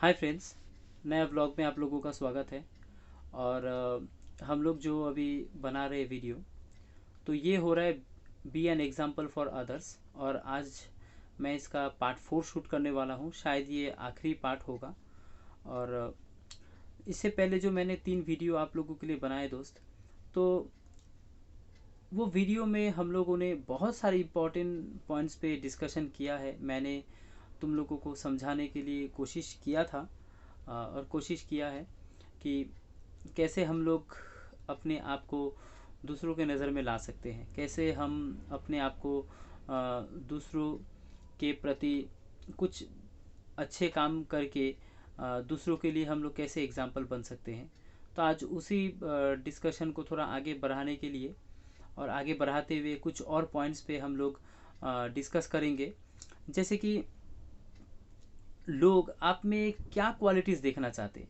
Hi friends, नया blog में आप लोगों का स्वागत है। और हम लोग जो अभी बना रहे वीडियो, तो ये हो रहा है be an example for others. और आज मैं इसका पार्ट 4 शूट करने वाला हूँ। शायद ये आखिरी पार्ट होगा। और इससे पहले जो मैंने 3 वीडियो आप लोगों के लिए बनाए दोस्त, तो वो वीडियो में हम लोगों ने बहुत सारे इम्पोर्टेंट पॉइंट्स पे डिस्कशन किया है। मैंने तुम लोगों को समझाने के लिए कोशिश किया था, और कोशिश किया है कि कैसे हम लोग अपने आप को दूसरों के नज़र में ला सकते हैं, कैसे हम अपने आप को दूसरों के प्रति कुछ अच्छे काम करके दूसरों के लिए हम लोग कैसे एग्जाम्पल बन सकते हैं। तो आज उसी डिस्कशन को थोड़ा आगे बढ़ाने के लिए और आगे बढ़ाते हुए कुछ और पॉइंट्स पे हम लोग डिस्कस करेंगे। जैसे कि लोग आप में क्या क्वालिटीज़ देखना चाहते हैं,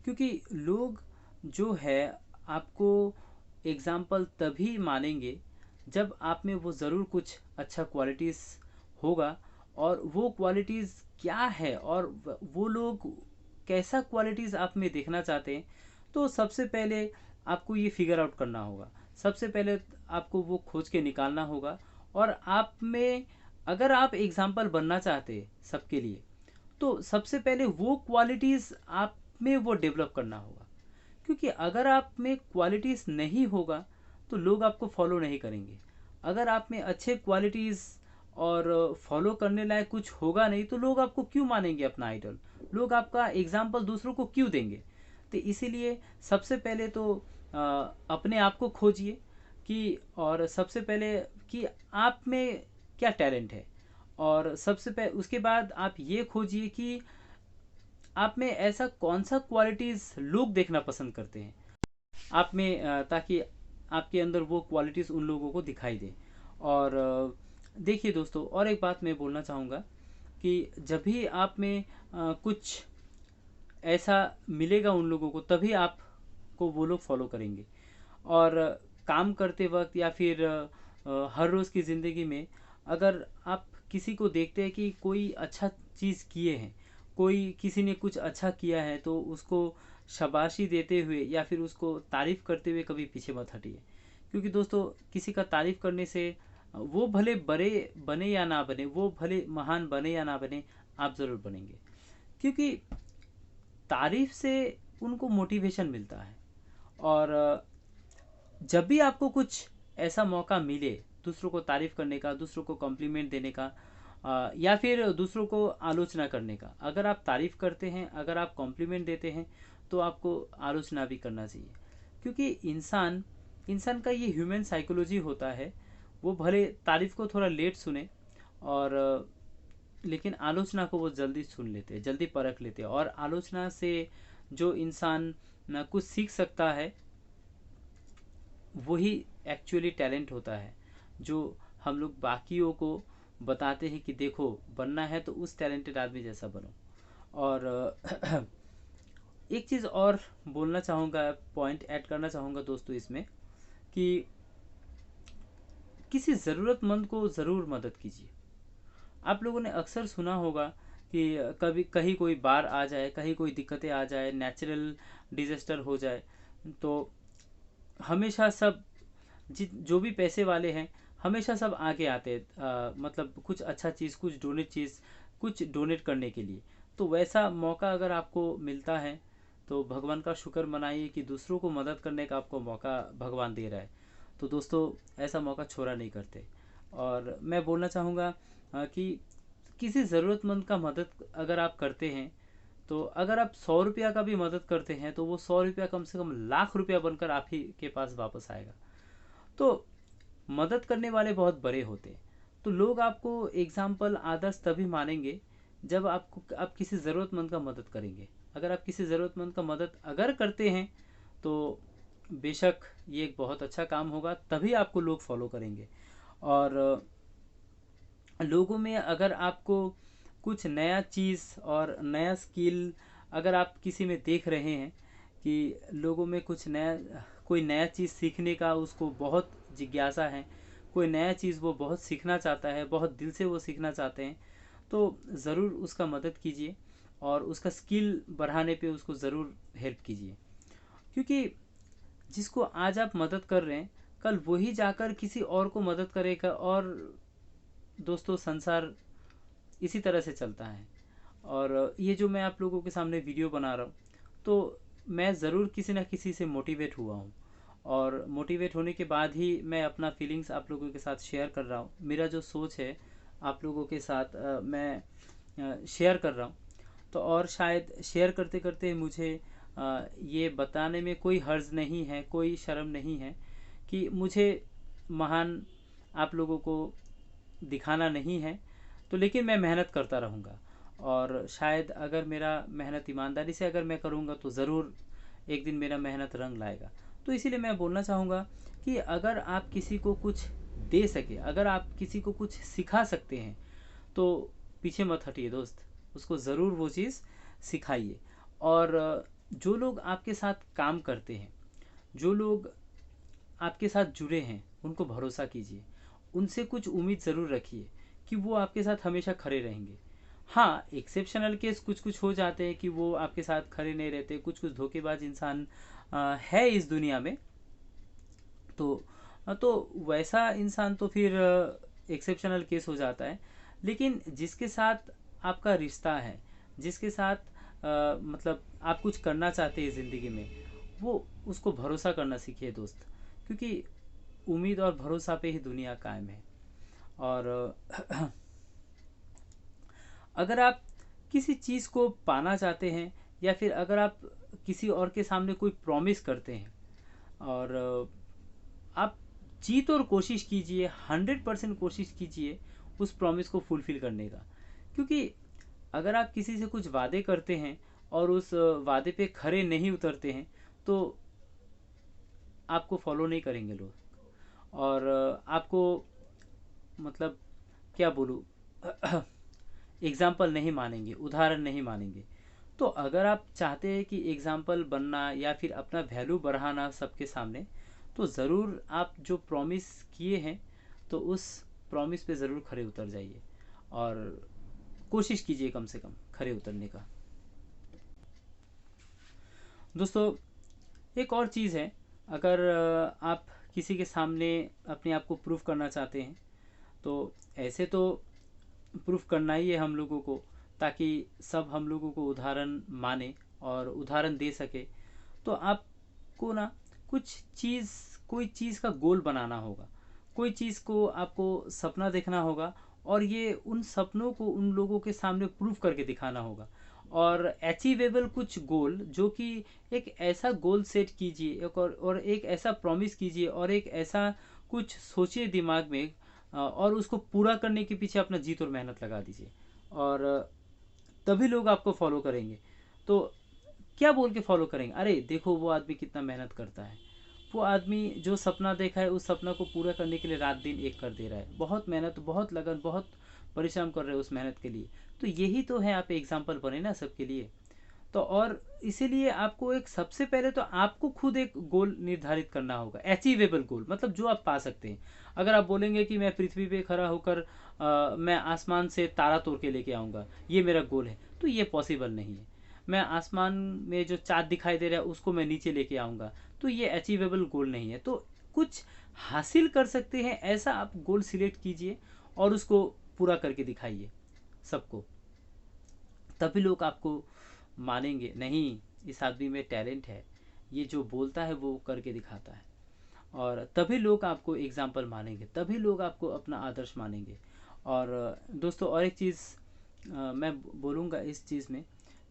क्योंकि लोग जो है आपको एग्जाम्पल तभी मानेंगे जब आप में वो ज़रूर कुछ अच्छा क्वालिटीज़ होगा। और वो क्वालिटीज़ क्या है और वो लोग कैसा क्वालिटीज़ आप में देखना चाहते हैं, तो सबसे पहले आपको ये फिगर आउट करना होगा। सबसे पहले आपको वो खोज के निकालना होगा। और आप में अगर आप एग्जाम्पल बनना चाहते हैं सबके लिए, तो सबसे पहले वो क्वालिटीज़ आप में वो डेवलप करना होगा। क्योंकि अगर आप में क्वालिटीज़ नहीं होगा तो लोग आपको फॉलो नहीं करेंगे। अगर आप में अच्छे क्वालिटीज़ और फॉलो करने लायक कुछ होगा नहीं, तो लोग आपको क्यों मानेंगे अपना आइडल, लोग आपका एग्जाम्पल दूसरों को क्यों देंगे। तो इसीलिए सबसे पहले तो अपने आप को खोजिए कि, और सबसे पहले कि आप में क्या टैलेंट है। और सबसे पहले उसके बाद आप ये खोजिए कि आप में ऐसा कौन सा क्वालिटीज़ लोग देखना पसंद करते हैं आप में, ताकि आपके अंदर वो क्वालिटीज़ उन लोगों को दिखाई दे। और देखिए दोस्तों, और एक बात मैं बोलना चाहूँगा कि जब भी आप में कुछ ऐसा मिलेगा उन लोगों को, तभी आपको वो लोग फॉलो करेंगे। और काम करते वक्त या फिर हर रोज़ की ज़िंदगी में अगर आप किसी को देखते हैं कि कोई अच्छा चीज़ किए हैं, कोई किसी ने कुछ अच्छा किया है, तो उसको शाबाशी देते हुए या फिर उसको तारीफ़ करते हुए कभी पीछे मत हटिए। क्योंकि दोस्तों, किसी का तारीफ़ करने से वो भले बड़े बने या ना बने, वो भले महान बने या ना बने, आप ज़रूर बनेंगे। क्योंकि तारीफ़ से उनको मोटिवेशन मिलता है। और जब भी आपको कुछ ऐसा मौका मिले दूसरों को तारीफ करने का, दूसरों को कॉम्प्लीमेंट देने का, या फिर दूसरों को आलोचना करने का, अगर आप तारीफ करते हैं, अगर आप कॉम्प्लीमेंट देते हैं, तो आपको आलोचना भी करना चाहिए। क्योंकि इंसान इंसान का ये ह्यूमन साइकोलॉजी होता है। वो भले तारीफ को थोड़ा लेट सुने, और लेकिन आलोचना को वो जल्दी सुन लेते हैं, जल्दी परख लेते हैं। और आलोचना से जो इंसान ना कुछ सीख सकता है, वही एक्चुअली टैलेंट होता है, जो हम लोग बाकियों को बताते हैं कि देखो, बनना है तो उस टैलेंटेड आदमी जैसा बनो। और एक चीज़ और बोलना चाहूँगा, पॉइंट ऐड करना चाहूँगा दोस्तों इसमें, कि किसी ज़रूरतमंद को ज़रूर मदद कीजिए। आप लोगों ने अक्सर सुना होगा कि कभी कहीं कोई बाढ़ आ जाए, कहीं कोई दिक्कतें आ जाए, नेचुरल डिज़ास्टर हो जाए, तो हमेशा सब जो भी पैसे वाले हैं, हमेशा सब आगे आते हैं, मतलब कुछ अच्छा चीज़, कुछ डोनेट करने के लिए। तो वैसा मौका अगर आपको मिलता है, तो भगवान का शुक्र मनाइए कि दूसरों को मदद करने का आपको मौका भगवान दे रहा है। तो दोस्तों, ऐसा मौका छोड़ा नहीं करते। और मैं बोलना चाहूँगा कि किसी ज़रूरतमंद का मदद अगर आप करते हैं, तो अगर आप 100 रुपया का भी मदद करते हैं, तो वो 100 रुपया कम से कम लाख रुपया बनकर आप ही के पास वापस आएगा। तो मदद करने वाले बहुत बड़े होते हैं। तो लोग आपको एग्जाम्पल, आदर्श तभी मानेंगे जब आप किसी ज़रूरतमंद का मदद करेंगे। अगर आप किसी ज़रूरतमंद का मदद अगर करते हैं, तो बेशक ये एक बहुत अच्छा काम होगा, तभी आपको लोग फॉलो करेंगे। और लोगों में अगर आपको कुछ नया चीज़ और नया स्किल अगर आप किसी में देख रहे हैं कि लोगों में कुछ नया, कोई नया चीज़ सीखने का उसको बहुत जिज्ञासा है, कोई नया चीज़ वो बहुत सीखना चाहता है, बहुत दिल से वो सीखना चाहते हैं, तो ज़रूर उसका मदद कीजिए। और उसका स्किल बढ़ाने पे उसको ज़रूर हेल्प कीजिए। क्योंकि जिसको आज आप मदद कर रहे हैं, कल वही जाकर किसी और को मदद करेगा। और दोस्तों, संसार इसी तरह से चलता है। और ये जो मैं आप लोगों के सामने वीडियो बना रहा हूँ, तो मैं ज़रूर किसी ना किसी से मोटिवेट हुआ हूँ। और मोटिवेट होने के बाद ही मैं अपना फीलिंग्स आप लोगों के साथ शेयर कर रहा हूँ। मेरा जो सोच है आप लोगों के साथ मैं शेयर कर रहा हूँ। तो और शायद शेयर करते करते मुझे ये बताने में कोई हर्ज नहीं है, कोई शर्म नहीं है कि मुझे महान आप लोगों को दिखाना नहीं है। तो लेकिन मैं मेहनत करता रहूँगा। और शायद अगर मेरा मेहनत ईमानदारी से अगर मैं करूँगा तो ज़रूर एक दिन मेरा मेहनत रंग लाएगा। तो इसीलिए मैं बोलना चाहूँगा कि अगर आप किसी को कुछ दे सके, अगर आप किसी को कुछ सिखा सकते हैं, तो पीछे मत हटिए दोस्त, उसको ज़रूर वो चीज़ सिखाइए। और जो लोग आपके साथ काम करते हैं, जो लोग आपके साथ जुड़े हैं, उनको भरोसा कीजिए। उनसे कुछ उम्मीद ज़रूर रखिए कि वो आपके साथ हमेशा खड़े रहेंगे। हाँ, एक्सेप्शनल केस कुछ कुछ हो जाते हैं कि वो आपके साथ खड़े नहीं रहते। कुछ कुछ धोखेबाज इंसान है इस दुनिया में। तो वैसा इंसान तो फिर एक्सेप्शनल केस हो जाता है। लेकिन जिसके साथ आपका रिश्ता है, जिसके साथ मतलब आप कुछ करना चाहते हैं ज़िंदगी में, वो उसको भरोसा करना सीखिए दोस्त। क्योंकि उम्मीद और भरोसा पे ही दुनिया कायम है। और अगर आप किसी चीज़ को पाना चाहते हैं, या फिर अगर आप किसी और के सामने कोई प्रॉमिस करते हैं, और आप जी तौर कोशिश कीजिए, 100% कोशिश कीजिए उस प्रॉमिस को फुलफ़िल करने का। क्योंकि अगर आप किसी से कुछ वादे करते हैं और उस वादे पे खरे नहीं उतरते हैं, तो आपको फॉलो नहीं करेंगे लोग। और आपको मतलब क्या बोलूँ एग्ज़ाम्पल नहीं मानेंगे, उदाहरण नहीं मानेंगे। तो अगर आप चाहते हैं कि एग्ज़ाम्पल बनना या फिर अपना वैल्यू बढ़ाना सबके सामने, तो ज़रूर आप जो प्रॉमिस किए हैं, तो उस प्रॉमिस पे ज़रूर खरे उतर जाइए। और कोशिश कीजिए कम से कम खरे उतरने का। दोस्तों, एक और चीज़ है। अगर आप किसी के सामने अपने आप को प्रूफ करना चाहते हैं, तो ऐसे तो प्रूफ करना ही है हम लोगों को, ताकि सब हम लोगों को उदाहरण माने और उदाहरण दे सके। तो आपको ना कुछ चीज़ कोई चीज़ का गोल बनाना होगा। कोई चीज़ को आपको सपना देखना होगा, और ये उन सपनों को उन लोगों के सामने प्रूफ करके दिखाना होगा। और अचीवेबल कुछ गोल, जो कि एक ऐसा गोल सेट कीजिए, और एक ऐसा प्रॉमिस कीजिए, और एक ऐसा कुछ सोचिए दिमाग में, और उसको पूरा करने के पीछे अपना जीत और मेहनत लगा दीजिए। और तभी लोग आपको फॉलो करेंगे। तो क्या बोल के फॉलो करेंगे? अरे देखो वो आदमी कितना मेहनत करता है, वो आदमी जो सपना देखा है उस सपना को पूरा करने के लिए रात दिन एक कर दे रहा है, बहुत मेहनत, बहुत लगन, बहुत परिश्रम कर रहे हैं उस मेहनत के लिए। तो यही तो है, आप एग्जाम्पल बने ना सबके लिए। तो और इसीलिए आपको एक सबसे पहले तो आपको खुद एक गोल निर्धारित करना होगा, अचीवेबल गोल, मतलब जो आप पा सकते हैं। अगर आप बोलेंगे कि मैं पृथ्वी पे खड़ा होकर मैं आसमान से तारा तोड़ के लेके आऊँगा, ये मेरा गोल है, तो ये पॉसिबल नहीं है। मैं आसमान में जो चाँद दिखाई दे रहा है उसको मैं नीचे लेके आऊँगा, तो ये अचीवेबल गोल नहीं है। तो कुछ हासिल कर सकते हैं ऐसा आप गोल सिलेक्ट कीजिए, और उसको पूरा करके दिखाइए सबको। तभी लोग आपको मानेंगे, नहीं इस आदमी में टैलेंट है, ये जो बोलता है वो करके दिखाता है। और तभी लोग आपको एग्जाम्पल मानेंगे, तभी लोग आपको अपना आदर्श मानेंगे। और दोस्तों, और एक चीज़ मैं बोलूँगा इस चीज़ में,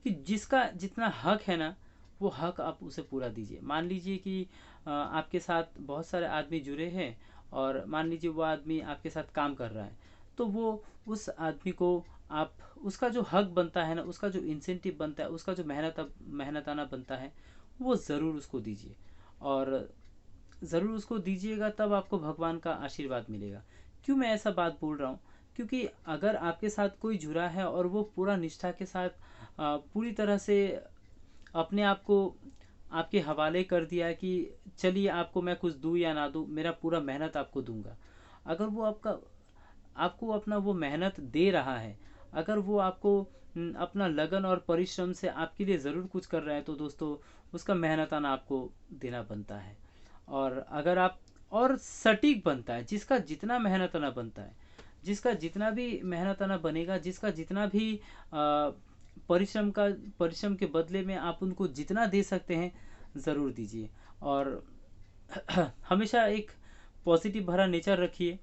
कि जिसका जितना हक है ना, वो हक आप उसे पूरा दीजिए। मान लीजिए कि आपके साथ बहुत सारे आदमी जुड़े हैं, और मान लीजिए वो आदमी आपके साथ काम कर रहा है, तो वो उस आदमी को आप उसका जो हक बनता है ना, उसका जो इंसेंटिव बनता है, उसका जो मेहनताना बनता है, वो ज़रूर उसको दीजिए। और ज़रूर उसको दीजिएगा, तब आपको भगवान का आशीर्वाद मिलेगा। क्यों मैं ऐसा बात बोल रहा हूँ? क्योंकि अगर आपके साथ कोई जुड़ा है और वो पूरा निष्ठा के साथ पूरी तरह से अपने आप को आपके हवाले कर दिया कि चलिए आपको मैं कुछ दूँ या ना दूँ, मेरा पूरा मेहनत आपको दूंगा। अगर वो आपको अपना वो मेहनत दे रहा है, अगर वो आपको अपना लगन और परिश्रम से आपके लिए ज़रूर कुछ कर रहा है, तो दोस्तों उसका मेहनताना आपको देना बनता है। और अगर आप और सटीक बनता है, जिसका जितना मेहनताना बनता है, जिसका जितना भी मेहनताना बनेगा, जिसका जितना भी परिश्रम का परिश्रम के बदले में आप उनको जितना दे सकते हैं ज़रूर दीजिए। और हमेशा एक पॉजिटिव भरा नेचर रखिए,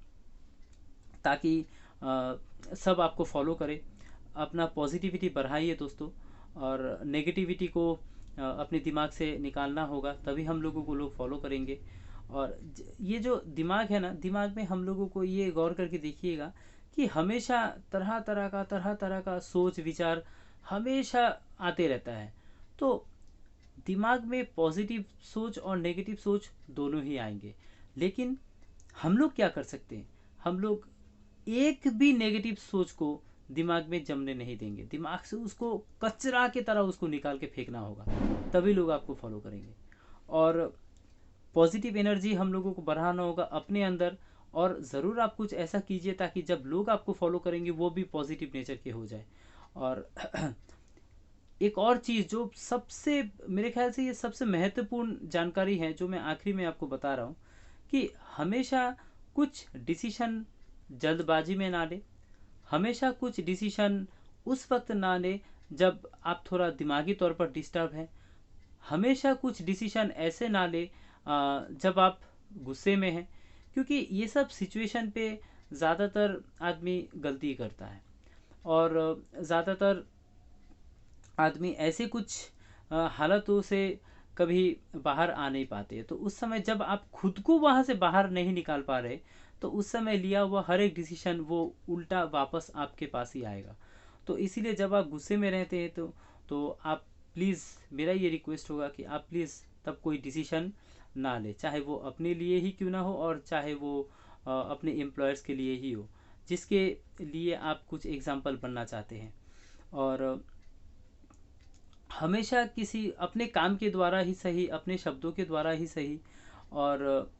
ताकि सब आपको फॉलो करें। अपना पॉजिटिविटी बढ़ाइए दोस्तों, और नेगेटिविटी को अपने दिमाग से निकालना होगा, तभी हम लोगों को लोग फॉलो करेंगे। और ये जो दिमाग है ना, दिमाग में हम लोगों को ये गौर करके देखिएगा कि हमेशा तरह तरह का सोच विचार हमेशा आते रहता है। तो दिमाग में पॉजिटिव सोच और नेगेटिव सोच दोनों ही आएंगे, लेकिन हम लोग क्या कर सकते हैं, हम लोग एक भी नेगेटिव सोच को दिमाग में जमने नहीं देंगे। दिमाग से उसको कचरा की तरह उसको निकाल के फेंकना होगा, तभी लोग आपको फॉलो करेंगे। और पॉजिटिव एनर्जी हम लोगों को बढ़ाना होगा अपने अंदर। और ज़रूर आप कुछ ऐसा कीजिए ताकि जब लोग आपको फॉलो करेंगे वो भी पॉजिटिव नेचर के हो जाए। और एक और चीज़ जो सबसे, मेरे ख्याल से ये सबसे महत्वपूर्ण जानकारी है जो मैं आखिरी में आपको बता रहा हूँ, कि हमेशा कुछ डिसीशन जल्दबाजी में ना ले। हमेशा कुछ डिसीशन उस वक्त ना ले जब आप थोड़ा दिमागी तौर पर डिस्टर्ब हैं। हमेशा कुछ डिसीशन ऐसे ना ले जब आप गुस्से में हैं, क्योंकि ये सब सिचुएशन पे ज़्यादातर आदमी गलती करता है। और ज़्यादातर आदमी ऐसे कुछ हालातों से कभी बाहर आ नहीं पाते। तो उस समय जब आप खुद को वहाँ से बाहर नहीं निकाल पा रहे, तो उस समय लिया हुआ हर एक डिसीजन वो उल्टा वापस आपके पास ही आएगा। तो इसीलिए जब आप गुस्से में रहते हैं तो आप प्लीज़, मेरा ये रिक्वेस्ट होगा कि आप प्लीज़ तब कोई डिसीजन ना ले, चाहे वो अपने लिए ही क्यों ना हो, और चाहे वो अपने एम्प्लॉयर्स के लिए ही हो, जिसके लिए आप कुछ एग्जाम्पल बनना चाहते हैं। और हमेशा किसी अपने काम के द्वारा ही सही, अपने शब्दों के द्वारा ही सही, और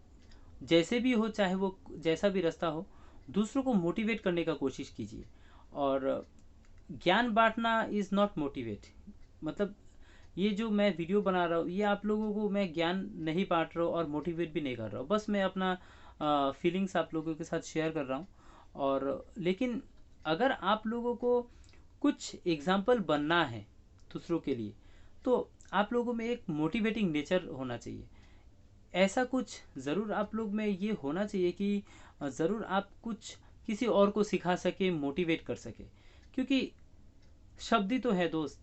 जैसे भी हो, चाहे वो जैसा भी रास्ता हो, दूसरों को मोटिवेट करने का कोशिश कीजिए। और ज्ञान बांटना इज़ नॉट मोटिवेट। मतलब ये जो मैं वीडियो बना रहा हूँ, ये आप लोगों को मैं ज्ञान नहीं बांट रहा हूँ और मोटिवेट भी नहीं कर रहा हूँ, बस मैं अपना फीलिंग्स आप लोगों के साथ शेयर कर रहा हूँ। और लेकिन अगर आप लोगों को कुछ एग्जाम्पल बनना है दूसरों के लिए, तो आप लोगों में एक मोटिवेटिंग नेचर होना चाहिए। ऐसा कुछ ज़रूर आप लोग में ये होना चाहिए कि ज़रूर आप कुछ किसी और को सिखा सके, मोटिवेट कर सके। क्योंकि शब्द ही तो है दोस्त,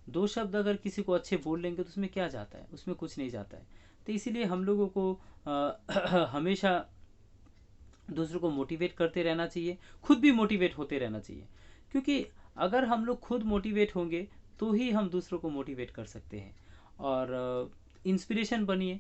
दो शब्द अगर किसी को अच्छे बोल लेंगे तो उसमें क्या जाता है, उसमें कुछ नहीं जाता है। तो इसीलिए हम लोगों को हमेशा दूसरों को मोटिवेट करते रहना चाहिए, खुद भी मोटिवेट होते रहना चाहिए। क्योंकि अगर हम लोग खुद मोटिवेट होंगे तो ही हम दूसरों को मोटिवेट कर सकते हैं। और इंस्पिरेशन बनिए,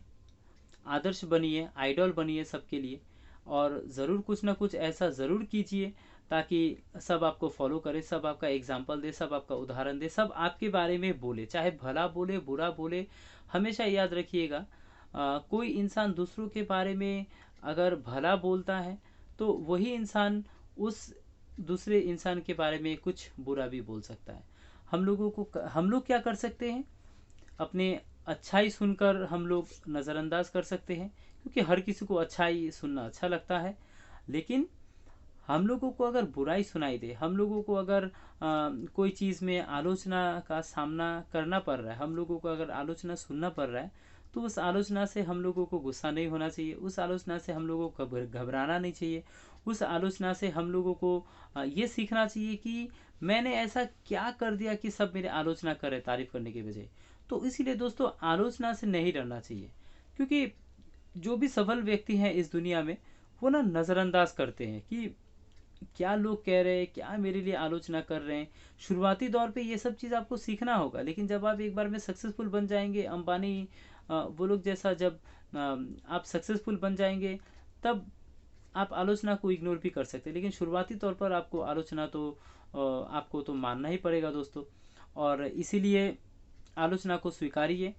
आदर्श बनिए, आइडल बनिए सबके लिए। और ज़रूर कुछ ना कुछ ऐसा ज़रूर कीजिए ताकि सब आपको फॉलो करे, सब आपका एग्जाम्पल दे, सब आपका उदाहरण दे, सब आपके बारे में बोले, चाहे भला बोले बुरा बोले। हमेशा याद रखिएगा, कोई इंसान दूसरों के बारे में अगर भला बोलता है तो वही इंसान उस दूसरे इंसान के बारे में कुछ बुरा भी बोल सकता है। हम लोग क्या कर सकते हैं, अपने अच्छाई सुनकर हम लोग नज़रअंदाज कर सकते हैं, क्योंकि हर किसी को अच्छाई सुनना अच्छा लगता है। लेकिन हम लोगों को अगर बुराई सुनाई दे, हम लोगों को अगर कोई चीज़ में आलोचना का सामना करना पड़ रहा है, हम लोगों को अगर आलोचना सुनना पड़ रहा है, तो उस आलोचना से हम लोगों को गुस्सा नहीं होना चाहिए, उस आलोचना से हम लोगों को घबराना नहीं चाहिए। उस आलोचना से हम लोगों को ये सीखना चाहिए कि मैंने ऐसा क्या कर दिया कि सब मेरे आलोचना करे तारीफ करने के बजाय। तो इसीलिए दोस्तों, आलोचना से नहीं डरना चाहिए, क्योंकि जो भी सफल व्यक्ति हैं इस दुनिया में, वो ना नज़रअंदाज करते हैं कि क्या लोग कह रहे हैं, क्या मेरे लिए आलोचना कर रहे हैं। शुरुआती दौर पे ये सब चीज़ आपको सीखना होगा, लेकिन जब आप एक बार में सक्सेसफुल बन जाएंगे, अंबानी वो लोग जैसा जब आप सक्सेसफुल बन जाएंगे, तब आप आलोचना को इग्नोर भी कर सकते हैं। लेकिन शुरुआती तौर पर आपको आलोचना तो आपको तो मानना ही पड़ेगा दोस्तों। और इसीलिए आलोचना को स्वीकारिए।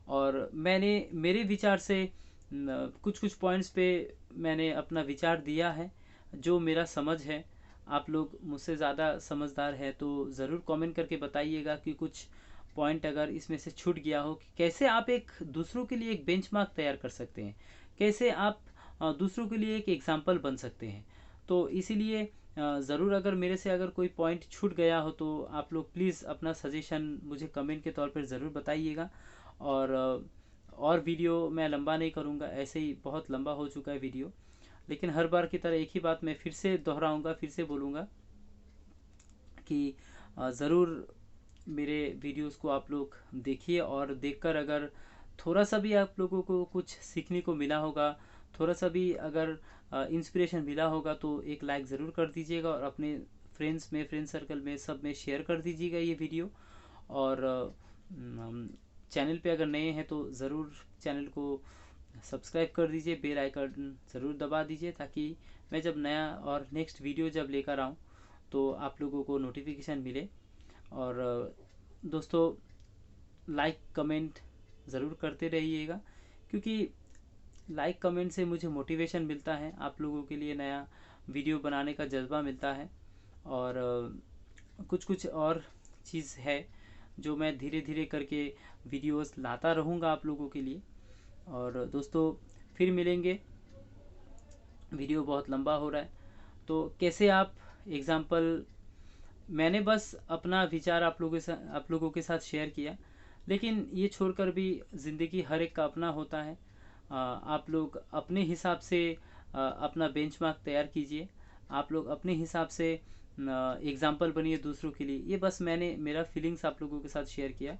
और मैंने मेरे विचार से कुछ कुछ पॉइंट्स पे मैंने अपना विचार दिया है, जो मेरा समझ है। आप लोग मुझसे ज़्यादा समझदार हैं तो ज़रूर कमेंट करके बताइएगा कि कुछ पॉइंट अगर इसमें से छूट गया हो कि कैसे आप एक दूसरों के लिए एक बेंचमार्क तैयार कर सकते हैं, कैसे आप दूसरों के लिए एक एग्जाम्पल बन सकते हैं। तो इसीलिए ज़रूर अगर मेरे से अगर कोई पॉइंट छूट गया हो तो आप लोग प्लीज़ अपना सजेशन मुझे कमेंट के तौर पर ज़रूर बताइएगा। और वीडियो मैं लंबा नहीं करूँगा, ऐसे ही बहुत लंबा हो चुका है वीडियो। लेकिन हर बार की तरह एक ही बात मैं फिर से दोहराऊँगा, फिर से बोलूँगा कि ज़रूर मेरे वीडियोस को आप लोग देखिए, और देखकर अगर थोड़ा सा भी आप लोगों को कुछ सीखने को मिला होगा, थोड़ा सा भी अगर इंस्पिरेशन मिला होगा तो एक लाइक ज़रूर कर दीजिएगा, और अपने फ्रेंड सर्कल में सब में शेयर कर दीजिएगा ये वीडियो। और चैनल पे अगर नए हैं तो ज़रूर चैनल को सब्सक्राइब कर दीजिए, बेल आइकन ज़रूर दबा दीजिए, ताकि मैं जब नया और नेक्स्ट वीडियो जब लेकर आऊँ तो आप लोगों को नोटिफिकेशन मिले। और दोस्तों, लाइक कमेंट ज़रूर करते रहिएगा, क्योंकि लाइक कमेंट से मुझे मोटिवेशन मिलता है, आप लोगों के लिए नया वीडियो बनाने का जज्बा मिलता है। और कुछ कुछ और चीज़ है जो मैं धीरे धीरे करके वीडियोस लाता रहूँगा आप लोगों के लिए। और दोस्तों, फिर मिलेंगे। वीडियो बहुत लंबा हो रहा है तो कैसे आप एग्ज़ाम्पल, मैंने बस अपना विचार आप लोगों के साथ शेयर किया, लेकिन ये छोड़कर भी ज़िंदगी हर एक का अपना होता है। आप लोग अपने हिसाब से अपना बेंचमार्क तैयार कीजिए, आप लोग अपने हिसाब से एग्ज़ाम्पल बनिए दूसरों के लिए। ये बस मैंने मेरा फीलिंग्स आप लोगों के साथ शेयर किया।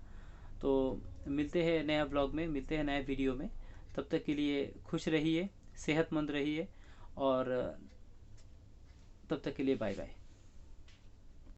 तो मिलते हैं नया व्लॉग में, मिलते हैं नए वीडियो में। तब तक के लिए खुश रहिए, सेहतमंद रहिए, और तब तक के लिए बाय बाय।